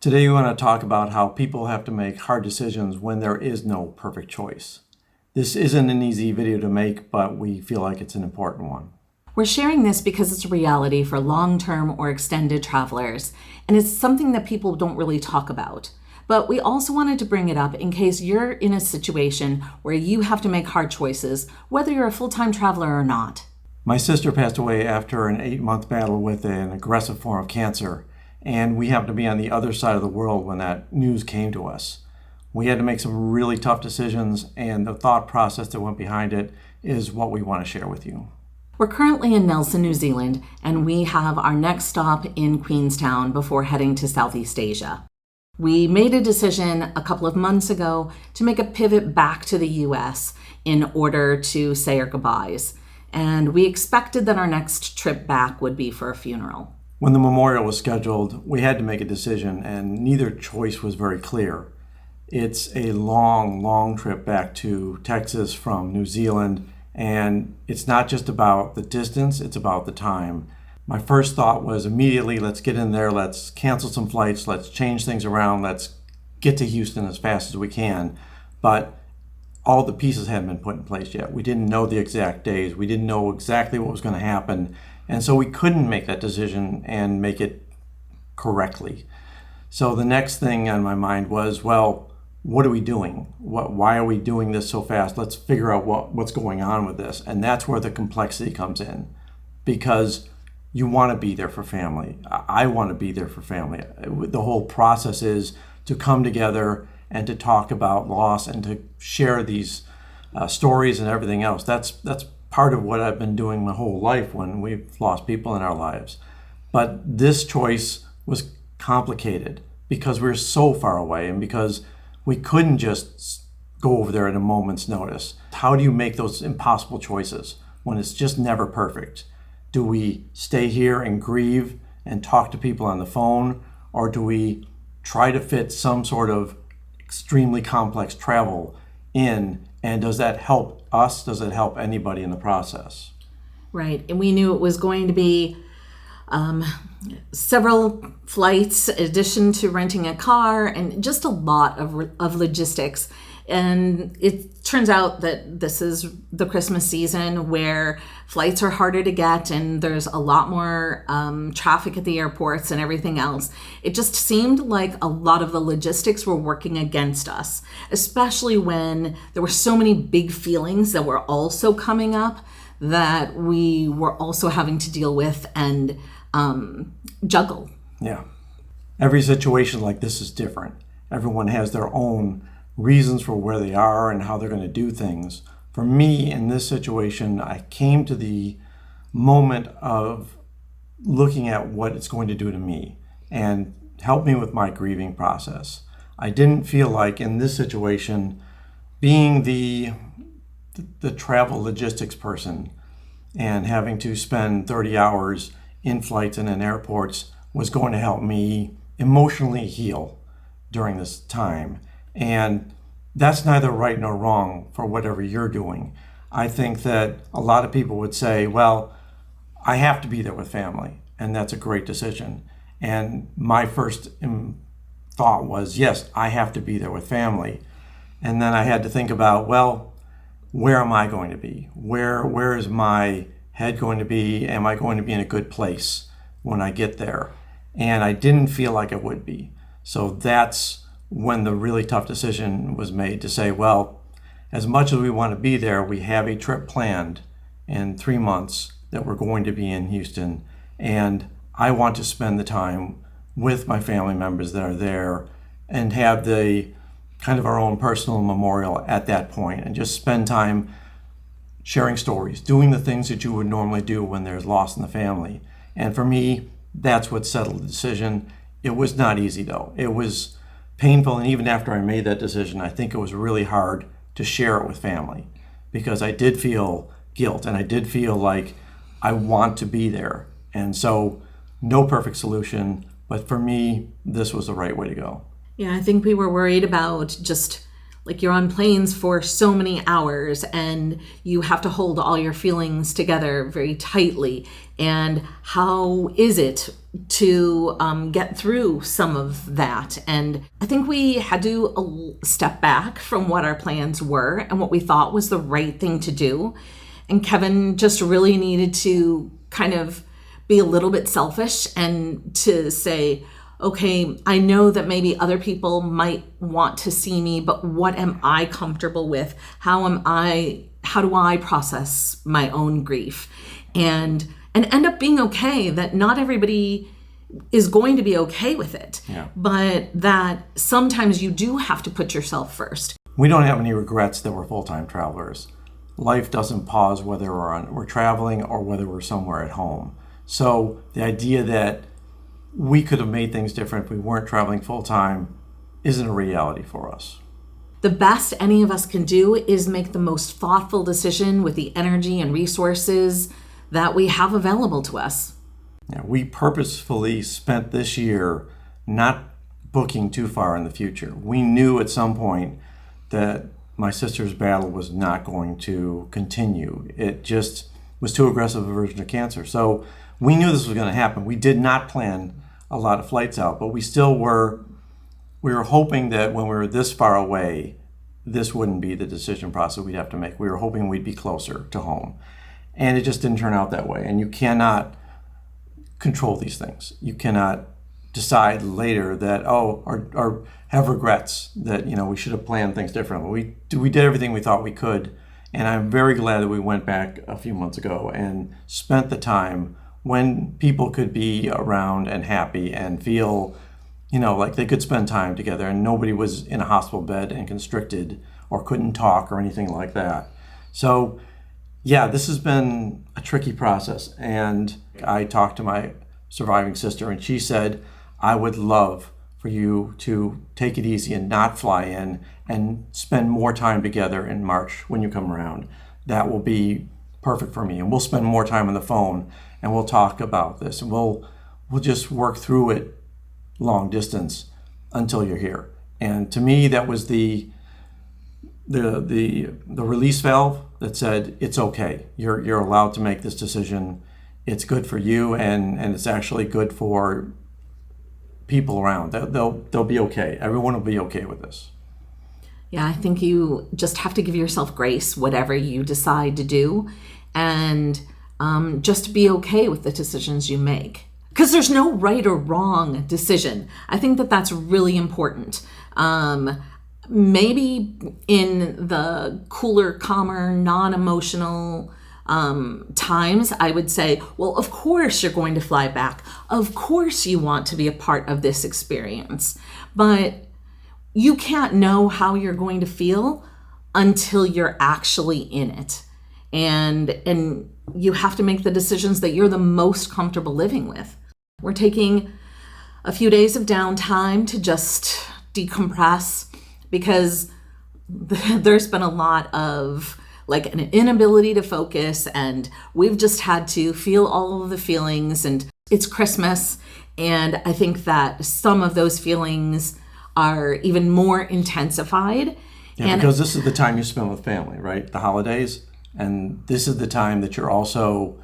Today we want to talk about how people have to make hard decisions when there is no perfect choice. This isn't an easy video to make, but we feel like it's an important one. We're sharing this because it's a reality for long-term or extended travelers, and it's something that people don't really talk about. But we also wanted to bring it up in case you're in a situation where you have to make hard choices, whether you're a full-time traveler or not. My sister passed away after an 8-month battle with an aggressive form of cancer, and we happened to be on the other side of the world when that news came to us. We had to make some really tough decisions, and the thought process that went behind it is what we want to share with you. We're currently in Nelson, New Zealand, and we have our next stop in Queenstown before heading to Southeast Asia. We made a decision a couple of months ago to make a pivot back to the US in order to say our goodbyes, and we expected that our next trip back would be for a funeral. When the memorial was scheduled, we had to make a decision, and neither choice was very clear. It's a long trip back to Texas from New Zealand, and it's not just about the distance, it's about the time. My first thought was immediately, let's get in there, let's cancel some flights, let's change things around, let's get to Houston as fast as we can. But all the pieces hadn't been put in place yet. We didn't know the exact days, we didn't know exactly what was going to happen, and so we couldn't make that decision and make it correctly. So the next thing on my mind was, well, what are we doing? Why are we doing this so fast? Let's figure out what's going on with this. And that's where the complexity comes in, because you want to be there for family. I want to be there for family. The whole process is to come together and to talk about loss and to share these stories and everything else. That's part of what I've been doing my whole life when we've lost people in our lives. But this choice was complicated because we're so far away and because we couldn't just go over there at a moment's notice. How do you make those impossible choices when it's just never perfect? Do we stay here and grieve and talk to people on the phone, or do we try to fit some sort of extremely complex travel in? And does that help us? Does it help anybody in the process? Right, and we knew it was going to be several flights, in addition to renting a car, and just a lot of logistics. And it turns out that this is the Christmas season where flights are harder to get and there's a lot more traffic at the airports and everything else. It just seemed like a lot of the logistics were working against us, especially when there were so many big feelings that were also coming up that we were also having to deal with and juggle. Yeah. Every situation like this is different. Everyone has their own reasons for where they are and how they're going to do things. For me, in this situation, I came to the moment of looking at what it's going to do to me and help me with my grieving process. I didn't feel like in this situation, being the travel logistics person and having to spend 30 hours in flights and in airports was going to help me emotionally heal during this time. And that's neither right nor wrong for whatever you're doing. I think that a lot of people would say, well, I have to be there with family, and that's a great decision. And my first thought was, yes, I have to be there with family. And then I had to think about, well, where am I going to be? Where is my head going to be? Am I going to be in a good place when I get there? And I didn't feel like it would be. So that's when the really tough decision was made to say, well, as much as we want to be there, we have a trip planned in 3 months that we're going to be in Houston. And I want to spend the time with my family members that are there and have the kind of our own personal memorial at that point and just spend time sharing stories, doing the things that you would normally do when there's loss in the family. And for me, that's what settled the decision. It was not easy though. It was painful, and even after I made that decision, I think it was really hard to share it with family because I did feel guilt and I did feel like I want to be there. And so no perfect solution, but for me, this was the right way to go. Yeah, I think we were worried about just like you're on planes for so many hours and you have to hold all your feelings together very tightly. And how is it to get through some of that? And I think we had to step back from what our plans were and what we thought was the right thing to do. And Kevin just really needed to kind of be a little bit selfish and to say, okay, I know that maybe other people might want to see me, but what am I comfortable with? How do I process my own grief? And end up being okay that not everybody is going to be okay with it. Yeah. But that sometimes you do have to put yourself first. We don't have any regrets that we're full-time travelers. Life doesn't pause whether we're traveling or whether we're somewhere at home. So the idea that we could have made things different if we weren't traveling full-time isn't a reality for us. The best any of us can do is make the most thoughtful decision with the energy and resources that we have available to us. Yeah, we purposefully spent this year not booking too far in the future. We knew at some point that my sister's battle was not going to continue. It just was too aggressive a version of cancer. So we knew this was going to happen. We did not plan a lot of flights out, but we were hoping that when we were this far away, this wouldn't be the decision process we'd have to make. We were hoping we'd be closer to home. And it just didn't turn out that way. And you cannot control these things. You cannot decide later that, or have regrets that, we should have planned things differently. We did everything we thought we could. And I'm very glad that we went back a few months ago and spent the time when people could be around and happy and feel, like they could spend time together and nobody was in a hospital bed and constricted or couldn't talk or anything like that. So, yeah, this has been a tricky process. And I talked to my surviving sister and she said, I would love for you to take it easy and not fly in and spend more time together in March when you come around. That will be perfect for me. And we'll spend more time on the phone and we'll talk about this and we'll just work through it long distance until you're here. And to me, that was the release valve that said, it's okay. You're allowed to make this decision. It's good for you and it's actually good for people around. They'll be okay. Everyone will be okay with this. Yeah, I think you just have to give yourself grace, whatever you decide to do, and just be okay with the decisions you make. Because there's no right or wrong decision. I think that that's really important. Maybe in the cooler, calmer, non-emotional times, I would say, well, of course you're going to fly back. Of course you want to be a part of this experience. But you can't know how you're going to feel until you're actually in it. And you have to make the decisions that you're the most comfortable living with. We're taking a few days of downtime to just decompress because there's been a lot of an inability to focus, and we've just had to feel all of the feelings, and it's Christmas, and I think that some of those feelings are even more intensified. Yeah, because this is the time you spend with family, right? The holidays, and this is the time that you're also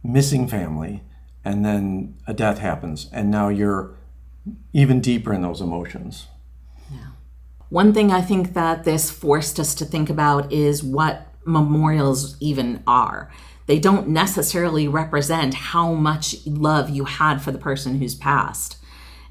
missing family, and then a death happens, and now you're even deeper in those emotions. Yeah. One thing I think that this forced us to think about is what memorials even are. They don't necessarily represent how much love you had for the person who's passed.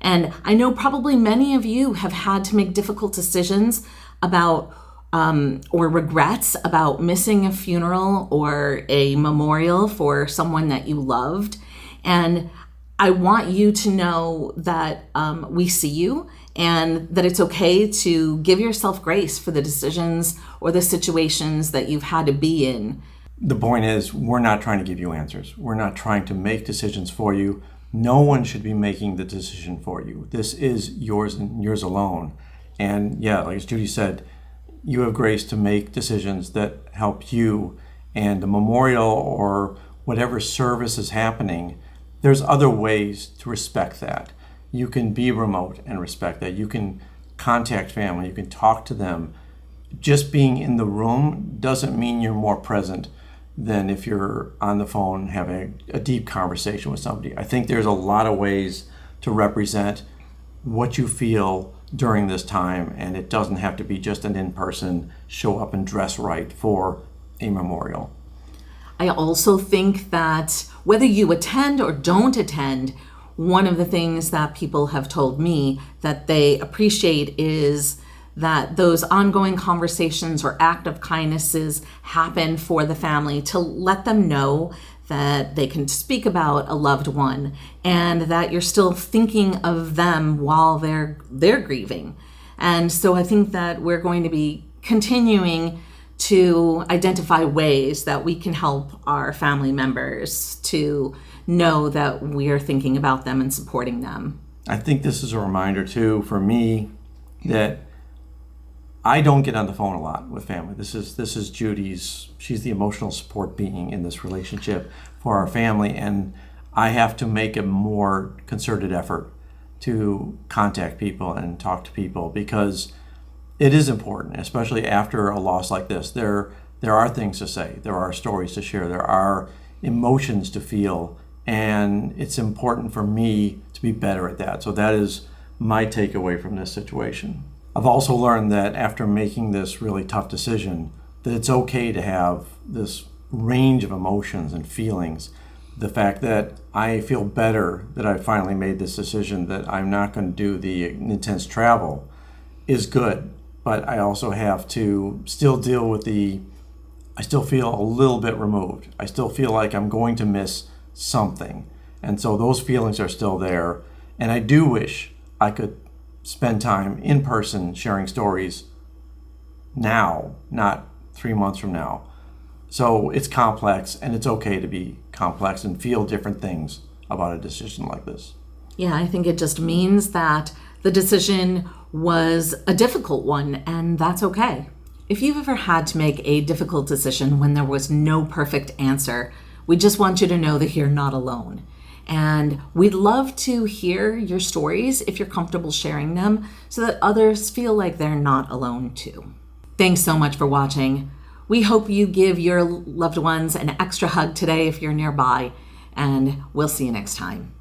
And I know probably many of you have had to make difficult decisions about or regrets about missing a funeral or a memorial for someone that you loved. And I want you to know that we see you and that it's okay to give yourself grace for the decisions or the situations that you've had to be in. The point is, we're not trying to give you answers. We're not trying to make decisions for you. No one should be making the decision for you. This is yours and yours alone. And yeah, like as Judy said, you have grace to make decisions that help you. And the memorial or whatever service is happening, there's other ways to respect that. You can be remote and respect that. You can contact family. You can talk to them just being in the room doesn't mean you're more present than if you're on the phone having a deep conversation with somebody. I think there's a lot of ways to represent what you feel during this time, and it doesn't have to be just an in-person show up and dress right for a memorial. I also think that whether you attend or don't attend, one of the things that people have told me that they appreciate is that those ongoing conversations or act of kindnesses happen for the family to let them know that they can speak about a loved one and that you're still thinking of them while they're grieving. And so I think that we're going to be continuing to identify ways that we can help our family members to know that we're thinking about them and supporting them. I think this is a reminder too for me that I don't get on the phone a lot with family. This is Judy's. She's the emotional support being in this relationship for our family, and I have to make a more concerted effort to contact people and talk to people because it is important, especially after a loss like this. There are things to say, there are stories to share, there are emotions to feel, and it's important for me to be better at that. So that is my takeaway from this situation. I've also learned that after making this really tough decision, that it's okay to have this range of emotions and feelings. The fact that I feel better that I finally made this decision that I'm not going to do the intense travel is good. But I also have to still deal with I still feel a little bit removed. I still feel like I'm going to miss something. And so those feelings are still there. And I do wish I could spend time in person sharing stories now, not 3 months from now. So it's complex, and it's okay to be complex and feel different things about a decision like this. Yeah, I think it just means that the decision was a difficult one, and that's okay. If you've ever had to make a difficult decision when there was no perfect answer, we just want you to know that you're not alone. And we'd love to hear your stories if you're comfortable sharing them so that others feel like they're not alone too. Thanks so much for watching. We hope you give your loved ones an extra hug today if you're nearby, and we'll see you next time.